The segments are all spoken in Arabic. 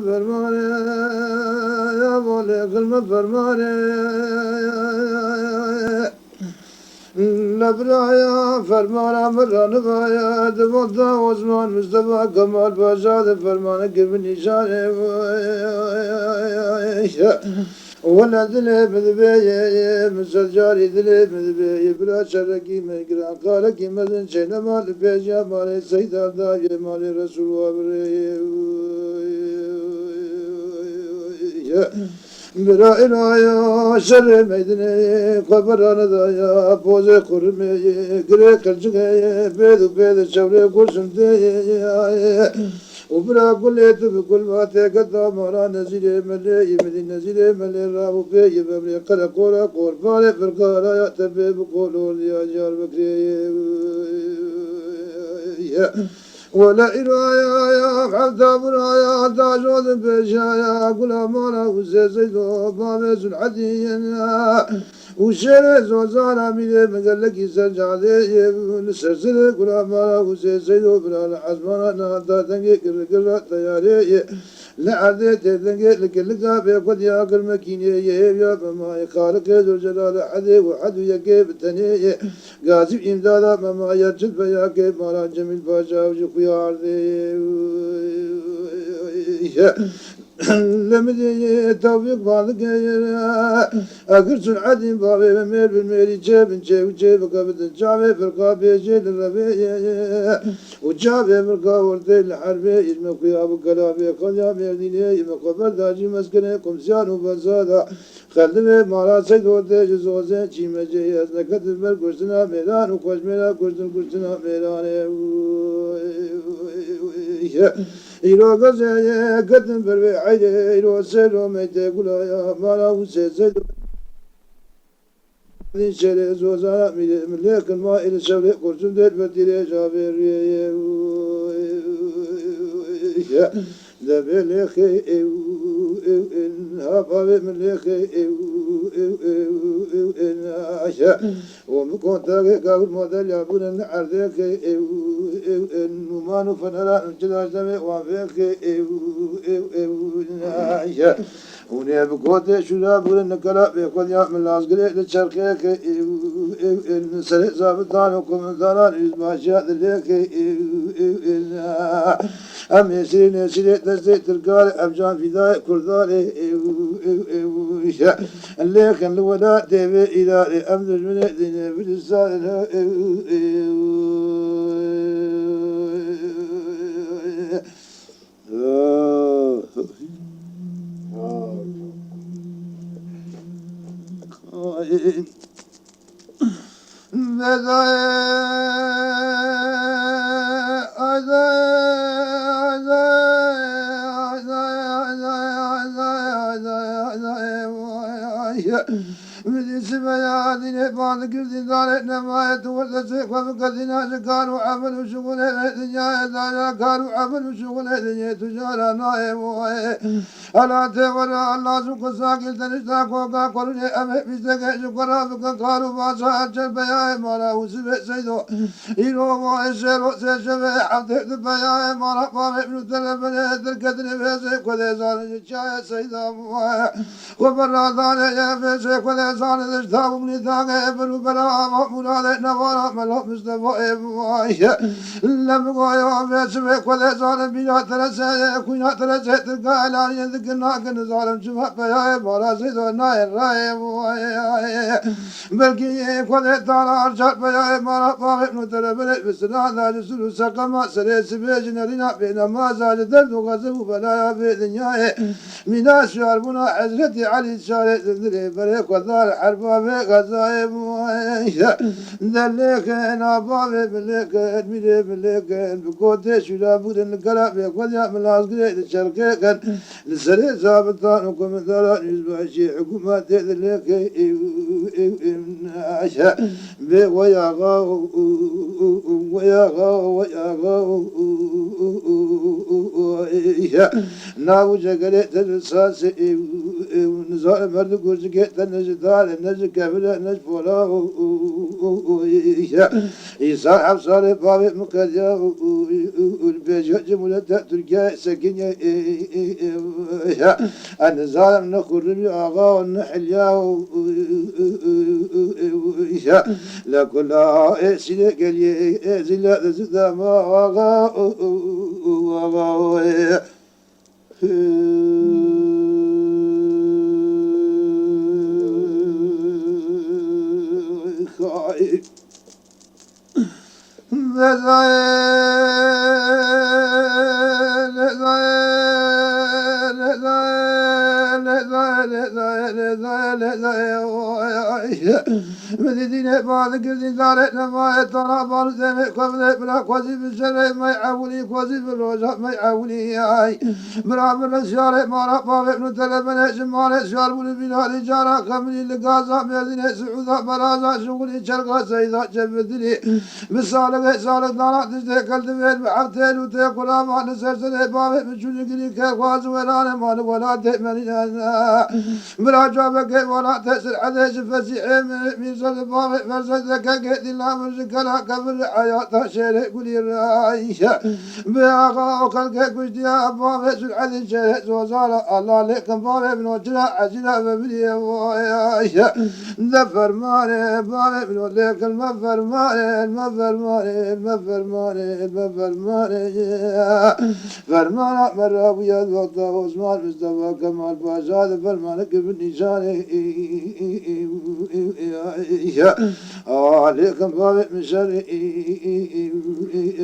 فرمانه يا بولي كلمة فرمانه لبرايا فرمانا مران بايا دبودا عثمان مصطفى كمال باشا فرمانه كيف نشانه ولا دلي مذبي مسل جاري دلي مذبي بلا شركي مقرا قال كي مدن شينا مال بيجا مال سيد داي مال رسول برا إلايا شر ميدني قبرانا دايا بوزي قرمي قري قرجي بيد شوري قرشم دي وبرا كل بكل ما تقدر مرا نزيل ملي يمدي نزيل ملي راهو في يبري قرا قرا قربان فرقارا يتبي بقولوا يا جار بكري ولا إرايا يا عبد برايا تاجود بشايا كل مالا وزيزيدو بامز الحدينا وشر زوزانا ميلي مقلك يسجعلي نسرسل كل مالا وزيزيدو بلا الحزمانا نغدا تنقي كرقرة تياري لعدي تنقي لكلقا بيقود يا كرمكيني يا بما يخالق ذو الجلال حدي وحدو يكيب التنية قاسب إمدادا مما يرشد بيا كيب مالا جميل باشا وجخو يا عرضي لمدي توفيق بالك أكر سرعتي بابي بمير بالميري جيب جيب قبض الجابي فرقابي جيل الربيع وجابي فرقا ورتي الحربي يجمع قياب القلابي قليا ميرديني يجمع قبر داجي مسكني قمسيان وبزادا خلدمي مالا سيد ورتي جزوزين چيمة جيهز نكت بر كرسنا ميران وكوش ميرا كرسنا ميران إيرو غزايا قدم بربي عيدي إيرو سيرو ميتي قلايا مالا وسيزيدو دين شري زوزانا مليك الماء إلى شولي قرسم دير بديري جابر دبليخي إن هابا مليخي إن عشاء ومكون تاقي قابل مودل يابون العرديك إن نمانو فنرا انجلاش دمي وافيك إن عشاء ونيا بقوتي شولا بولن نقلا بيقول يعمل لازقلي للشرقيك إن سرق زابطان وكومنتانان يزباشات ليك إن أم يسيرين يسيرين تسديد تلقاري أبجان فداي كرداري اللي كان الولاء ديبي إلاري أمدج من الدنيا بالإسان بدي سبيا ديني بعد كردي دارت نماية توسع وفقدنا كانوا عمل وشغل الدنيا دارا كانوا عمل وشغل الدنيا تجارة نايم ألا تورا الله سوق ساكن تنشتا كوكا كورني أمي بيزك شكرا بك كانوا باشا أجل بيا مالا وسبع سيدو إلو ما يسيرو سيشبه عبد بيا مالا قام ابن تلبني تركتني بيسك وديزان جاي سيدا وبرا دانا يا بيسك وديزان دشتاب من دانا ابن بلا مأمونا لنا ورا ملوك مستفى إبوايا لم يقايا بيسك وديزان بيا ترسي كوينا ترسي تلقى لاني يذكرنا كن ظالم شفا بيا مالا سيدو ناير راي إبوايا بلكي كودي تالا أرشاد بيا مالا قام ابن تلبني بسنا ذا جسلو سقما سريس بيجنا لنا بينا ما زال درد وغزب بلايا بيدنيا من أشعر بنا حزرتي علي شارع ذري بريك وذار حربا بغزايب ذلك نابا بليك ميري بليك بقوتي شلا بودن قلا بيقود يعمل عسكري للشركة كان لسري زابطان وكومنتاران يزباشي حكومات ذلك عشاء وياغا وياغا وياغا ناو جگره ترساس نزار مرد گرزگه تنجدا قال النجك بلا نجبولا إيسا حفصار بابي مكاديا والبيجا جمولة تركيا سكينيا النزال نخر آغا والنحليا لا كل سيدة قلي زلا زدا ما آغا خايف مدينة بعد كذي دارتنا ما يترى بارد قبل بلا قصي بالشرع ما يعولي قصي بالرجاء ما يعولي هاي برامر الشارع ما رفع ابن تلبنا جمال الشارع والبناء الجارة خمني لقازا مدينة سعودة برازا شغلي شرقا سيدا جبدلي مسالك سالك دارا تشتكل تبين بحبتين وتيقل ما نسرسل بابي بشوشك لي كيخواز ولا مال ولا تأمننا بلا جابك ولا تسر حديث فسيح من صد بابي فرسدك قد الله مرزك لا قبل حياة شيري قولي الرأيشة بأغا وكالك كشتيا بابي سلحة شيري وزارة الله لكم بابي من وجرا عجلا ببلي ويايشة دفر مالي بابي من وليك المفر مالي فرمانا مرابيات وقت عثمان مصطفى كمال باشا فرمانك بالنشان عليكم بابي من شر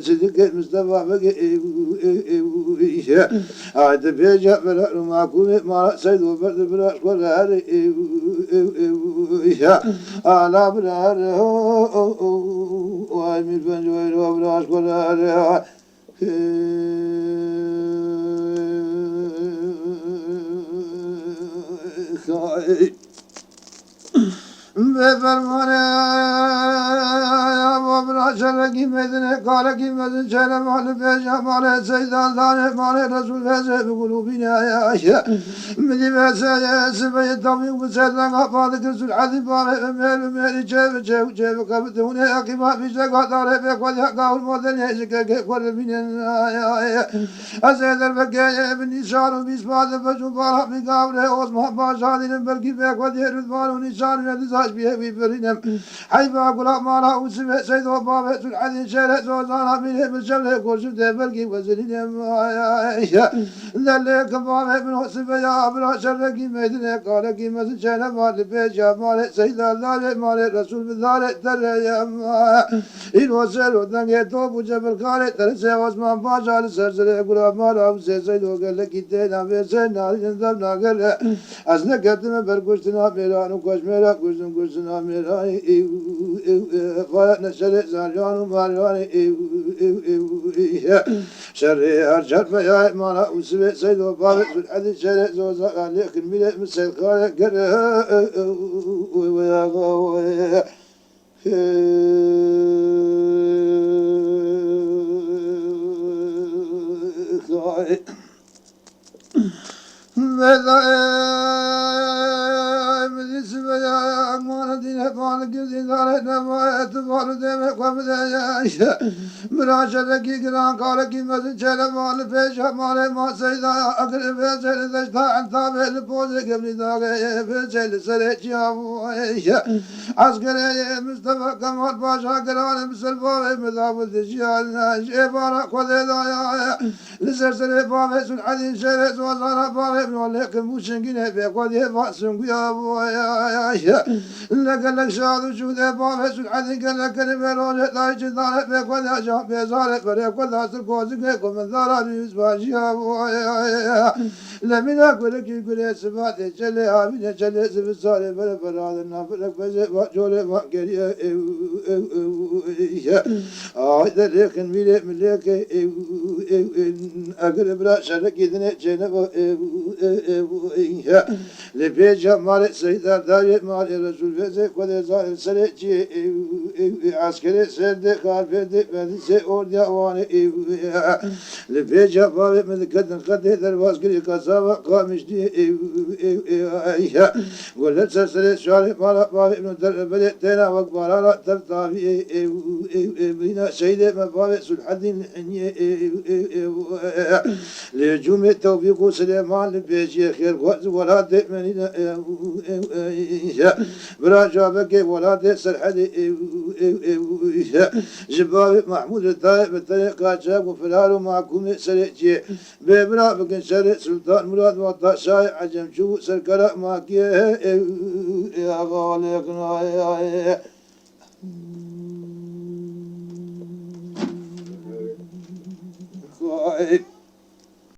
صدق مصطفى بقي عاد بيجا بلا معكم ما سيد وبرد بلا كل هذه على بلا وامي الفنجوير وبراش ولا خايف بفرمانه يا بابا شرقي مدنه قال كي مدن شر مال بيجا مال سيدان دان مال رسول الله بقلوبنا يا عائشة مدي بسا سبي الدمي وسيدان قفاد رسول حديث مال مال جاب قبضون يا كما في شقا دار بقول يا المدن يشك قول بنا يا أسيد البكاء ابن نشان بيسباد فجبار بقاوله عثمان باشا دين بلقي بقول يرضوان ونشان يدزاش بيه بيبرينم حيفا قلا مالا وسبه سيد وبابه سلحة شرع زوزانا بيه بالشمله كورشب تبلقي وزلينم يا ذلك بابه من وسبه يا أبرا شرقي ميدنه قال كي مسجنا مال بيجا مال سيد الله مال رسول بالله ترى يا إن وسل ودنك توب جبل قال ترسي واسمان باشا لسرسل قلا مالا وسيد وقال لك تينا بيسنا لنزمنا قال أزنك قدم برقشتنا ميران وقش ميرا قشتنا ميران فايتنا شرع زارجان وماريان شرع هرشر فيا إمانا وسبع سيد وبابك في الحديث شرع زوزا عليك الملئ مسيد خالق ويا غاوي يا أمان دين فان كذي دارنا ما يتفعل دم قبل يا براشة كي كلام قال كي مثل شل مال فيش مال ما سيدا أقرب فيش دشتا عن تابع لبوز قبل داغ فيش سريج يا عسكري مصطفى كمال باشا كلام مسلفا مذاب الدجال شيبانا قدي دايا لسرسل بابي سلحة شرس وزارة بابي ولكن موشنجين في قدي فاسنق يا لك لك شاد شو ذا بابي سلحة قال لك الملون لا يجدار في قدي شاب بيزار فريق قدي سرقوزك من ذارا يوسف يا لمن أقول لك يقول سبات جلي عامين جلي سبسالي بلا فراد النافلك بزي جولي ما قريا هذا لكن ملك أقرب لا شرك إذن جنب لبيجا مال سيدا دايت مال رسول فزك ودزار سرجي عسكري سد قال فدي بدي اوريا واني لبيجا باب من قد درواز كري كسابا قامش دي ولا سرسري شاري مال باب من در بدتنا وقبارا ترتابي بينا سيد مباب سلحدين لجوم التوفيق سليمان لبيجي خير ولا دمني براجابك ولا سرحدي جباب محمود الطائب الطريقة جاب وفلال معكم سرجي بابنا بكن سر سلطان مراد وطا شاي عجم شو سركرا ماكي يا غالقنا يا